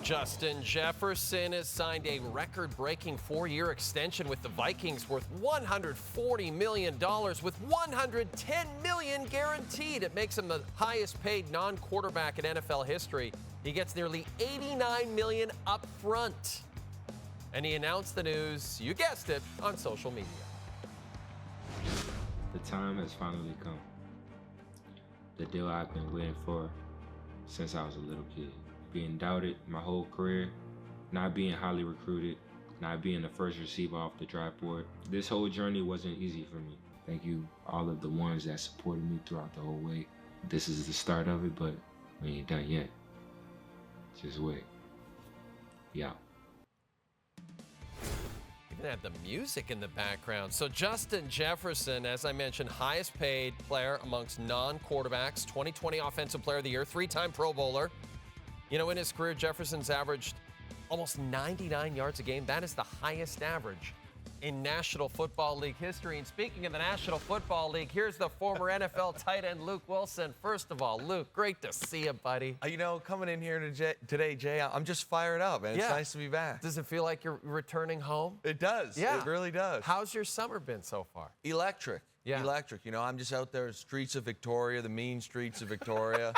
Justin Jefferson has signed a record-breaking 4-year extension with the Vikings worth $140 million with $110 million guaranteed. It makes him the highest-paid non-quarterback in NFL history. He gets nearly $89 million up front. And he announced the news, you guessed it, on social media. The time has finally come. The deal I've been waiting for since I was a little kid. Being doubted my whole career, not being highly recruited, not being the first receiver off the draft board. This whole journey wasn't easy for me. Thank you, all of the ones that supported me throughout the whole way. This is the start of it, but we ain't done yet. Just wait. Yeah. Even had the music in the background. So Justin Jefferson, as I mentioned, highest paid player amongst non-quarterbacks, 2020 Offensive Player of the Year, 3-time Pro Bowler. You know, in his career, Jefferson's averaged almost 99 yards a game. That is the highest average in National Football League history. And speaking of the National Football League, here's the former NFL tight end Luke Willson. First of all, Luke, great to see you, buddy. You know, coming in here today, Jay, I'm just fired up, and it's nice to be back. Does it feel like you're returning home? It does. Yeah. It really does. How's your summer been so far? Electric. Yeah. Electric. You know, I'm just out there, streets of Victoria, the mean streets of Victoria.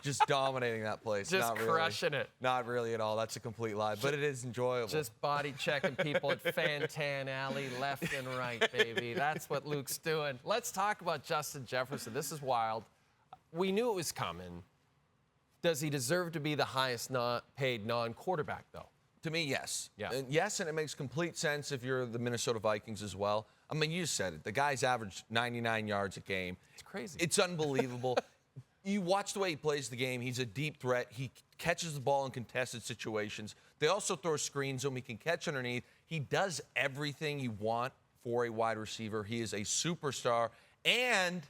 Just dominating that place. Just Not really. crushing it. Not really at all. That's a complete lie, but it is enjoyable. Just body checking people at Fantan Alley left and right, baby. That's what Luke's doing. Let's talk about Justin Jefferson. This is wild. We knew it was coming. Does he deserve to be the highest paid non-quarterback, though? To me, yes. Yeah. And yes, and it makes complete sense if you're the Minnesota Vikings as well. I mean, you just said it. The guy's averaged 99 yards a game. It's crazy. It's unbelievable. You watch the way he plays the game. He's a deep threat. He catches the ball in contested situations. They also throw screens to him. He can catch underneath. He does everything you want for a wide receiver. He is a superstar. And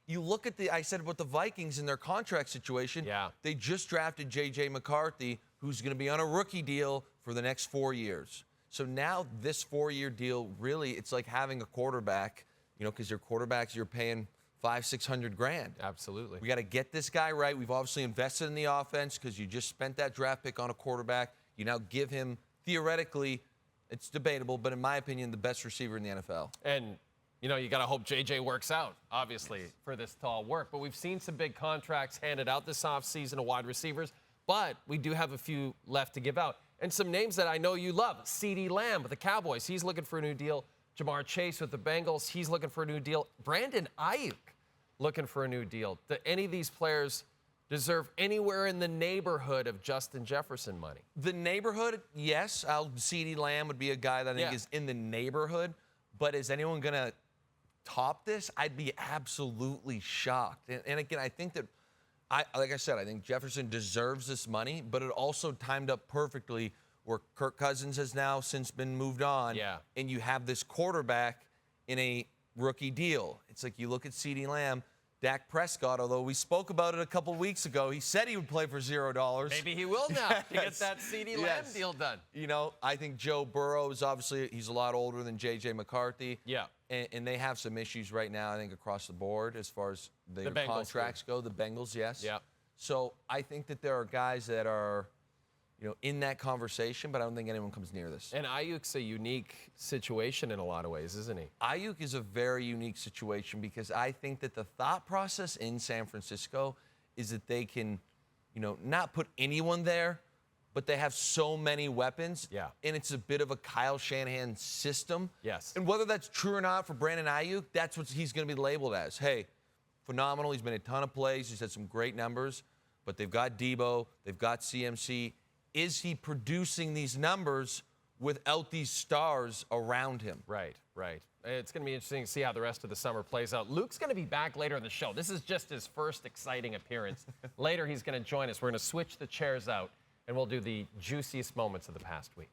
you look at I said about the Vikings in their contract situation. Yeah. They just drafted J.J. McCarthy, who's going to be on a rookie deal for the next 4 years. So now this 4-year deal, really, it's like having a quarterback, you know, because your quarterbacks you're paying $500,000-600,000. Absolutely. We got to get this guy right. We've obviously invested in the offense because you just spent that draft pick on a quarterback. You now give him, theoretically, it's debatable, but in my opinion, the best receiver in the NFL. And, you know, you got to hope JJ works out, obviously, for this to all work. But we've seen some big contracts handed out this offseason of wide receivers, but we do have a few left to give out. And some names that I know you love. CeeDee Lamb with the Cowboys. He's looking for a new deal. Jamar Chase with the Bengals. He's looking for a new deal. Brandon Ayuk looking for a new deal. Do any of these players deserve anywhere in the neighborhood of Justin Jefferson money? The neighborhood, yes. CeeDee Lamb would be a guy that I think is in the neighborhood. But is anyone going to top this? I'd be absolutely shocked. And again, I think that, like I said, I think Jefferson deserves this money, but it also timed up perfectly where Kirk Cousins has now since been moved on. Yeah. And you have this quarterback in a rookie deal. It's like you look at CeeDee Lamb, Dak Prescott, although we spoke about it a couple weeks ago, he said he would play for $0. Maybe he will now to get that CeeDee Lamb deal done. You know, I think Joe Burrow is obviously, he's a lot older than J.J. McCarthy. Yeah. And they have some issues right now, I think, across the board as far as their contracts go. The Bengals, yes. Yeah. So I think that there are guys that are, you know, in that conversation, but I don't think anyone comes near this. And Ayuk's a unique situation in a lot of ways, isn't he? Ayuk is a very unique situation because I think that the thought process in San Francisco is that they can, you know, not put anyone there, but they have so many weapons. Yeah. And it's a bit of a Kyle Shanahan system. Yes. And whether that's true or not for Brandon Ayuk, that's what he's going to be labeled as. Hey, phenomenal. He's made a ton of plays. He's had some great numbers, but they've got Debo. They've got CMC. Is he producing these numbers without these stars around him? Right, right. It's going to be interesting to see how the rest of the summer plays out. Luke's going to be back later in the show. This is just his first exciting appearance. Later, he's going to join us. We're going to switch the chairs out, and we'll do the juiciest moments of the past week.